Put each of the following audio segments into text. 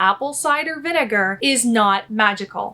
apple cider vinegar is not magical.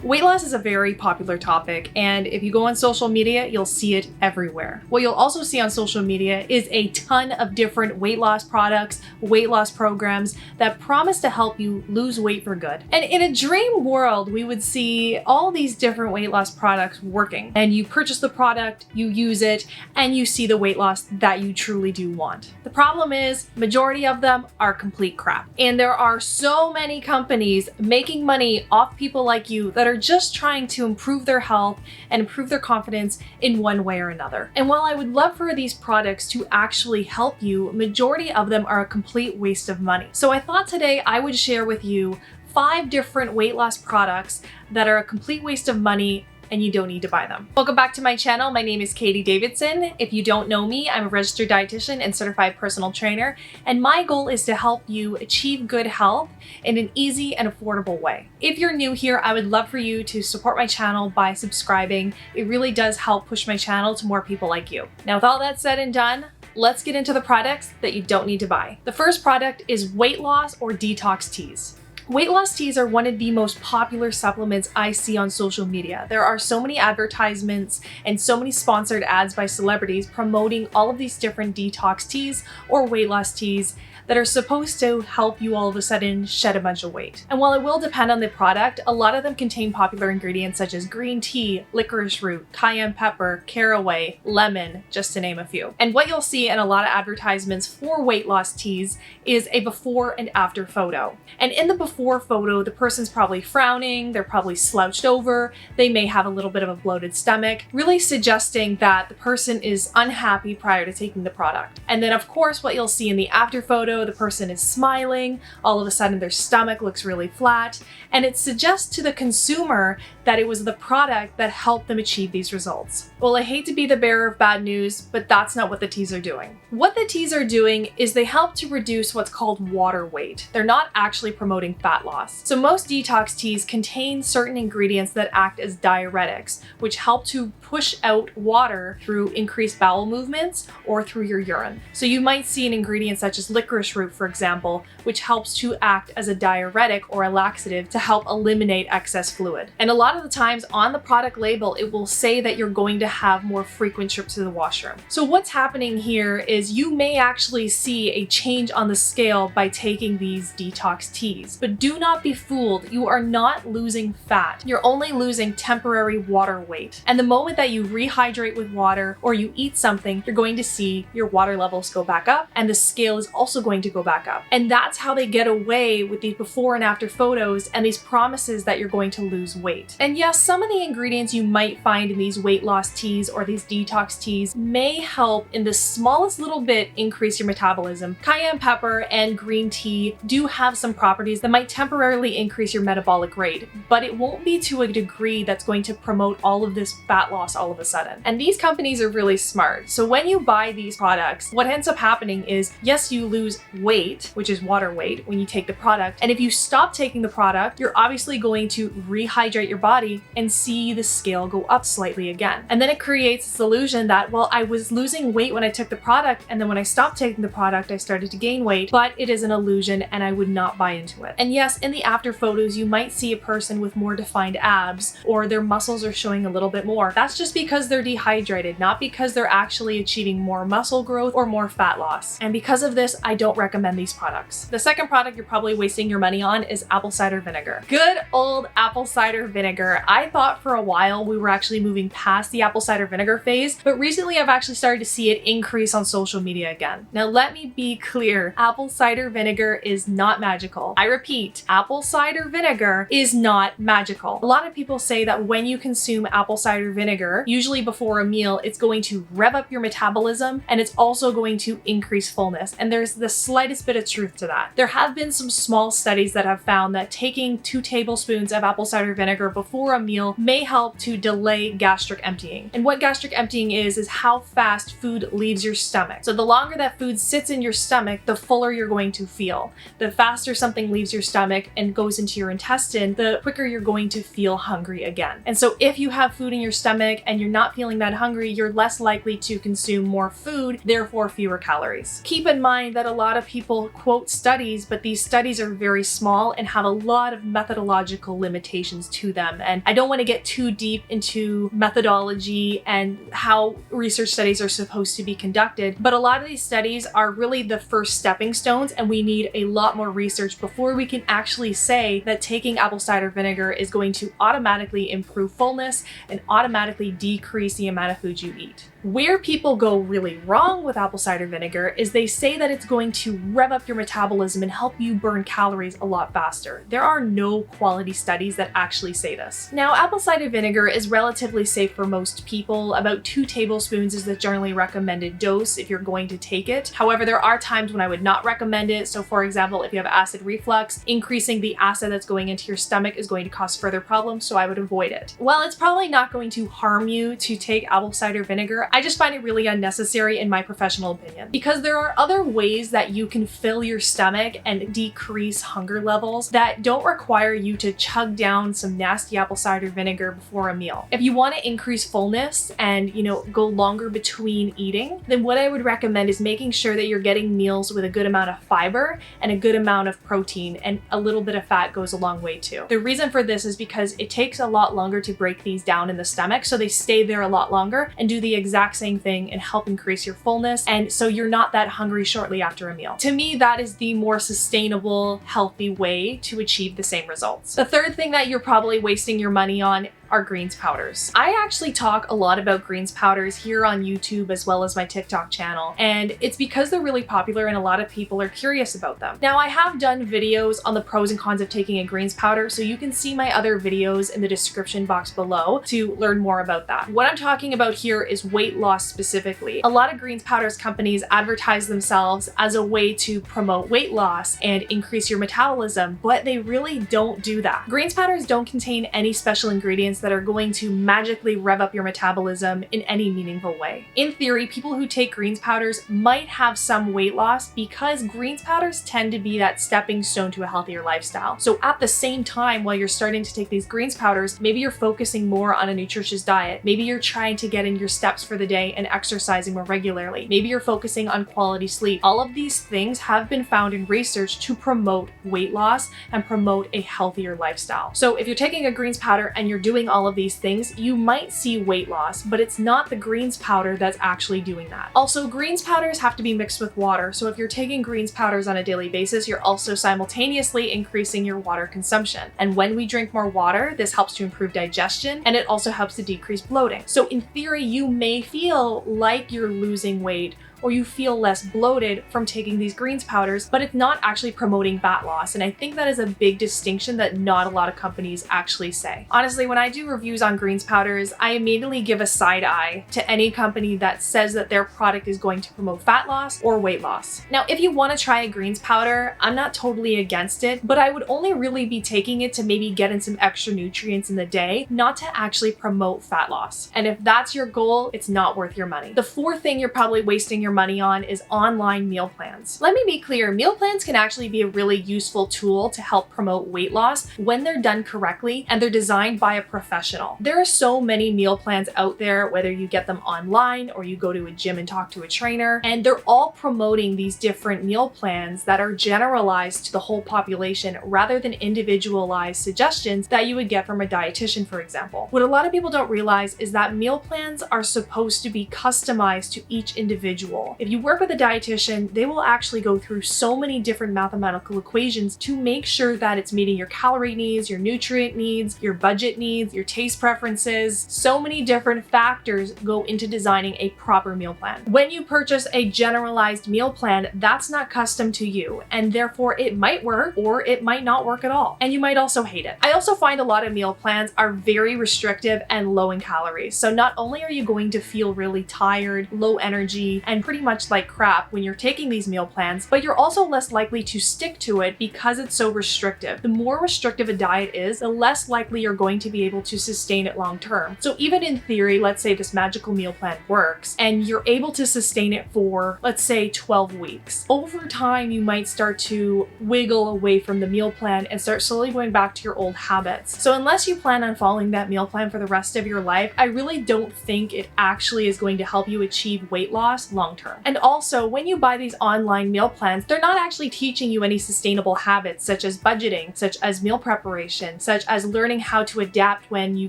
Weight loss is a very popular topic, and if you go on social media, you'll see it everywhere. What you'll also see on social media is a ton of different weight loss products, weight loss programs that promise to help you lose weight for good. And in a dream world, we would see all these different weight loss products working. And you purchase the product, you use it, and you see the weight loss that you truly do want. The problem is, majority of them are complete crap. And there are so many companies making money off people like you that are just trying to improve their health and improve their confidence in one way or another. And while I would love for these products to actually help you, majority of them are a complete waste of money. So I thought today I would share with you 5 different weight loss products that are a complete waste of money and you don't need to buy them. Welcome back to my channel. My name is Katie Davidson. If you don't know me, I'm a registered dietitian and certified personal trainer, and my goal is to help you achieve good health in an easy and affordable way. If you're new here, I would love for you to support my channel by subscribing. It really does help push my channel to more people like you. Now, with all that said and done, let's get into the products that you don't need to buy. The first product is weight loss or detox teas. Weight loss teas are one of the most popular supplements I see on social media. There are so many advertisements and so many sponsored ads by celebrities promoting all of these different detox teas or weight loss teas that are supposed to help you all of a sudden shed a bunch of weight. And while it will depend on the product, a lot of them contain popular ingredients such as green tea, licorice root, cayenne pepper, caraway, lemon, just to name a few. And what you'll see in a lot of advertisements for weight loss teas is a before and after photo. And in the before photo, the person's probably frowning, they're probably slouched over, they may have a little bit of a bloated stomach, really suggesting that the person is unhappy prior to taking the product. And then of course, what you'll see in the after photo, the person is smiling, all of a sudden their stomach looks really flat, and it suggests to the consumer that it was the product that helped them achieve these results. Well, I hate to be the bearer of bad news, but that's not what the teas are doing. What the teas are doing is they help to reduce what's called water weight. They're not actually promoting fat loss. So most detox teas contain certain ingredients that act as diuretics, which help to push out water through increased bowel movements or through your urine. So you might see an ingredient such as licorice root, for example, which helps to act as a diuretic or a laxative to help eliminate excess fluid. And a lot of the times on the product label, it will say that you're going to have more frequent trips to the washroom. So what's happening here is you may actually see a change on the scale by taking these detox teas, but do not be fooled. You are not losing fat. You're only losing temporary water weight. And the moment that you rehydrate with water or you eat something, you're going to see your water levels go back up and the scale is also going to go back up. And that's how they get away with these before and after photos and these promises that you're going to lose weight. And yes, some of the ingredients you might find in these weight loss teas or these detox teas may help in the smallest little bit increase your metabolism. Cayenne pepper and green tea do have some properties that might temporarily increase your metabolic rate, but it won't be to a degree that's going to promote all of this fat loss all of a sudden. And these companies are really smart. So when you buy these products, what ends up happening is, yes, you lose weight, which is water weight, when you take the product. And if you stop taking the product, you're obviously going to rehydrate your body and see the scale go up slightly again. And then it creates this illusion that, well, I was losing weight when I took the product, and then when I stopped taking the product, I started to gain weight, but it is an illusion and I would not buy into it. And yes, in the after photos, you might see a person with more defined abs or their muscles are showing a little bit more. That's just because they're dehydrated, not because they're actually achieving more muscle growth or more fat loss. And because of this, I don't recommend these products. The second product you're probably wasting your money on is apple cider vinegar. Good old apple cider vinegar. I thought for a while we were actually moving past the apple cider vinegar phase, but recently I've actually started to see it increase on social media again. Now let me be clear, apple cider vinegar is not magical. I repeat, apple cider vinegar is not magical. A lot of people say that when you consume apple cider vinegar, usually before a meal, it's going to rev up your metabolism and it's also going to increase fullness. And there's the slightest bit of truth to that. There have been some small studies that have found that taking 2 tablespoons of apple cider vinegar before a meal may help to delay gastric emptying. And what gastric emptying is how fast food leaves your stomach. So the longer that food sits in your stomach, the fuller you're going to feel. The faster something leaves your stomach and goes into your intestine, the quicker you're going to feel hungry again. And so if you have food in your stomach and you're not feeling that hungry, you're less likely to consume more food, therefore fewer calories. Keep in mind that a lot lot of people quote studies, but these studies are very small and have a lot of methodological limitations to them. And I don't want to get too deep into methodology and how research studies are supposed to be conducted, but a lot of these studies are really the first stepping stones, and we need a lot more research before we can actually say that taking apple cider vinegar is going to automatically improve fullness and automatically decrease the amount of food you eat. Where people go really wrong with apple cider vinegar is they say that it's going to rev up your metabolism and help you burn calories a lot faster. There are no quality studies that actually say this. Now, apple cider vinegar is relatively safe for most people. About 2 tablespoons is the generally recommended dose if you're going to take it. However, there are times when I would not recommend it. So for example, if you have acid reflux, increasing the acid that's going into your stomach is going to cause further problems, so I would avoid it. While it's probably not going to harm you to take apple cider vinegar, I just find it really unnecessary in my professional opinion, because there are other ways that you can fill your stomach and decrease hunger levels that don't require you to chug down some nasty apple cider vinegar before a meal. If you want to increase fullness and, go longer between eating, then what I would recommend is making sure that you're getting meals with a good amount of fiber and a good amount of protein, and a little bit of fat goes a long way too. The reason for this is because it takes a lot longer to break these down in the stomach, so they stay there a lot longer and do the exact same thing and help increase your fullness, and so you're not that hungry shortly after a meal. To me, that is the more sustainable, healthy way to achieve the same results. The third thing that you're probably wasting your money on are greens powders. I actually talk a lot about greens powders here on YouTube as well as my TikTok channel, and it's because they're really popular and a lot of people are curious about them. Now, I have done videos on the pros and cons of taking a greens powder, so you can see my other videos in the description box below to learn more about that. What I'm talking about here is weight loss specifically. A lot of greens powders companies advertise themselves as a way to promote weight loss and increase your metabolism, but they really don't do that. Greens powders don't contain any special ingredients that are going to magically rev up your metabolism in any meaningful way. In theory, people who take greens powders might have some weight loss because greens powders tend to be that stepping stone to a healthier lifestyle. So at the same time, while you're starting to take these greens powders, maybe you're focusing more on a nutritious diet. Maybe you're trying to get in your steps for the day and exercising more regularly. Maybe you're focusing on quality sleep. All of these things have been found in research to promote weight loss and promote a healthier lifestyle. So if you're taking a greens powder and you're doing all of these things, you might see weight loss, but it's not the greens powder that's actually doing that. Also, greens powders have to be mixed with water. So if you're taking greens powders on a daily basis, you're also simultaneously increasing your water consumption. And when we drink more water, this helps to improve digestion, and it also helps to decrease bloating. So in theory, you may feel like you're losing weight or you feel less bloated from taking these greens powders, but it's not actually promoting fat loss. And I think that is a big distinction that not a lot of companies actually say. Honestly, when I do reviews on greens powders, I immediately give a side eye to any company that says that their product is going to promote fat loss or weight loss. Now, if you want to try a greens powder, I'm not totally against it, but I would only really be taking it to maybe get in some extra nutrients in the day, not to actually promote fat loss. And if that's your goal, it's not worth your money. The fourth thing you're probably wasting your money on is online meal plans. Let me be clear, meal plans can actually be a really useful tool to help promote weight loss when they're done correctly and they're designed by a professional. There are so many meal plans out there, whether you get them online or you go to a gym and talk to a trainer, and they're all promoting these different meal plans that are generalized to the whole population rather than individualized suggestions that you would get from a dietitian, for example. What a lot of people don't realize is that meal plans are supposed to be customized to each individual. If you work with a dietitian, they will actually go through so many different mathematical equations to make sure that it's meeting your calorie needs, your nutrient needs, your budget needs, your taste preferences. So many different factors go into designing a proper meal plan. When you purchase a generalized meal plan, that's not custom to you, and therefore it might work or it might not work at all. And you might also hate it. I also find a lot of meal plans are very restrictive and low in calories. So not only are you going to feel really tired, low energy, and pretty much like crap when you're taking these meal plans, but you're also less likely to stick to it because it's so restrictive. The more restrictive a diet is, the less likely you're going to be able to sustain it long term. So even in theory, let's say this magical meal plan works and you're able to sustain it for, let's say, 12 weeks. Over time, you might start to wiggle away from the meal plan and start slowly going back to your old habits. So unless you plan on following that meal plan for the rest of your life, I really don't think it actually is going to help you achieve weight loss long long term. And also, when you buy these online meal plans, they're not actually teaching you any sustainable habits such as budgeting, such as meal preparation, such as learning how to adapt when you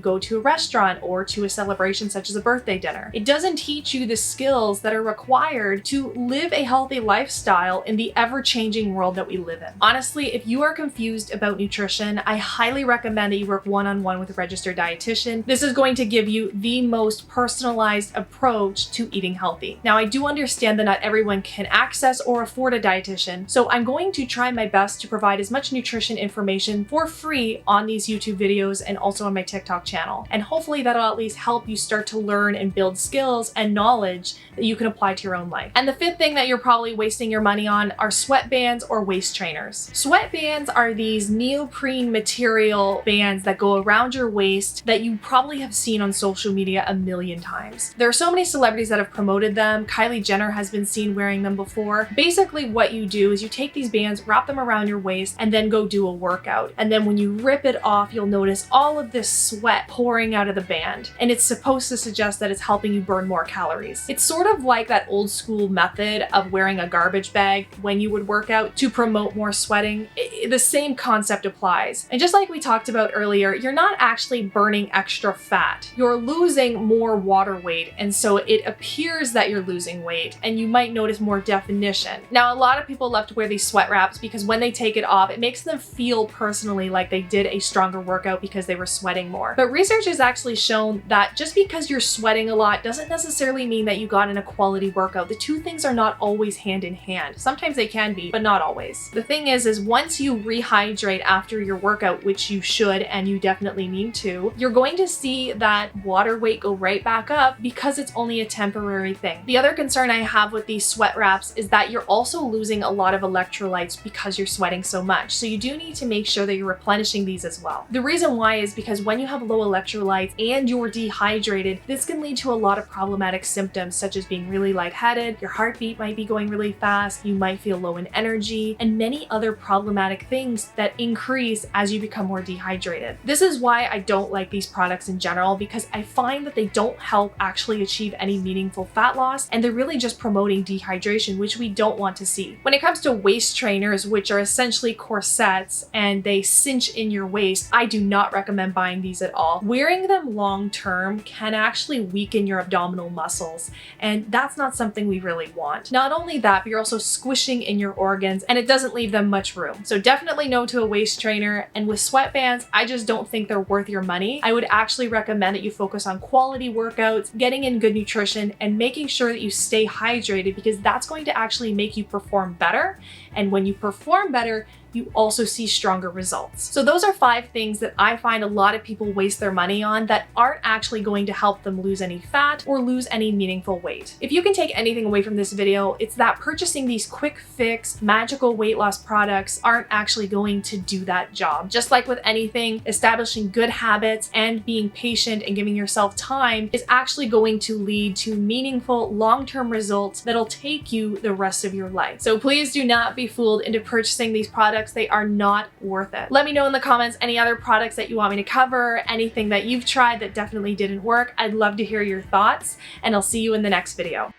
go to a restaurant or to a celebration such as a birthday dinner. It doesn't teach you the skills that are required to live a healthy lifestyle in the ever-changing world that we live in. Honestly, if you are confused about nutrition, I highly recommend that you work one-on-one with a registered dietitian. This is going to give you the most personalized approach to eating healthy. Now, I do understand that not everyone can access or afford a dietitian, so I'm going to try my best to provide as much nutrition information for free on these YouTube videos and also on my TikTok channel. And hopefully that'll at least help you start to learn and build skills and knowledge that you can apply to your own life. And the fifth thing that you're probably wasting your money on are sweatbands or waist trainers. Sweatbands are these neoprene material bands that go around your waist that you probably have seen on social media a million times. There are so many celebrities that have promoted them. Kylie Jenner has been seen wearing them before. Basically, what you do is you take these bands, wrap them around your waist, and then go do a workout. And then when you rip it off, you'll notice all of this sweat pouring out of the band. And it's supposed to suggest that it's helping you burn more calories. It's sort of like that old school method of wearing a garbage bag when you would work out to promote more sweating. The same concept applies. And just like we talked about earlier, you're not actually burning extra fat. You're losing more water weight, and so it appears that you're losing weight, and you might notice more definition. Now, a lot of people love to wear these sweat wraps because when they take it off, it makes them feel personally like they did a stronger workout because they were sweating more. But research has actually shown that just because you're sweating a lot doesn't necessarily mean that you got in a quality workout. The two things are not always hand in hand. Sometimes they can be, but not always. The thing is once you rehydrate after your workout, which you should and you definitely need to, you're going to see that water weight go right back up because it's only a temporary thing. The other concern I have with these sweat wraps is that you're also losing a lot of electrolytes because you're sweating so much. So you do need to make sure that you're replenishing these as well. The reason why is because when you have low electrolytes and you're dehydrated, this can lead to a lot of problematic symptoms such as being really lightheaded, your heartbeat might be going really fast, you might feel low in energy, and many other problematic things that increase as you become more dehydrated. This is why I don't like these products in general, because I find that they don't help actually achieve any meaningful fat loss, and they're really just promoting dehydration, which we don't want to see. When it comes to waist trainers, which are essentially corsets and they cinch in your waist, I do not recommend buying these at all. Wearing them long term can actually weaken your abdominal muscles, and that's not something we really want. Not only that, but you're also squishing in your organs, and it doesn't leave them much room. So definitely no to a waist trainer. And with sweatbands, I just don't think they're worth your money. I would actually recommend that you focus on quality workouts, getting in good nutrition, and making sure that you stay hydrated, because that's going to actually make you perform better. And when you perform better, you also see stronger results. So those are 5 things that I find a lot of people waste their money on that aren't actually going to help them lose any fat or lose any meaningful weight. If you can take anything away from this video, it's that purchasing these quick fix, magical weight loss products aren't actually going to do that job. Just like with anything, establishing good habits and being patient and giving yourself time is actually going to lead to meaningful long-term results that'll take you the rest of your life. So please do not be fooled into purchasing these products. They are not worth it. Let me know in the comments any other products that you want me to cover, anything that you've tried that definitely didn't work. I'd love to hear your thoughts, and I'll see you in the next video.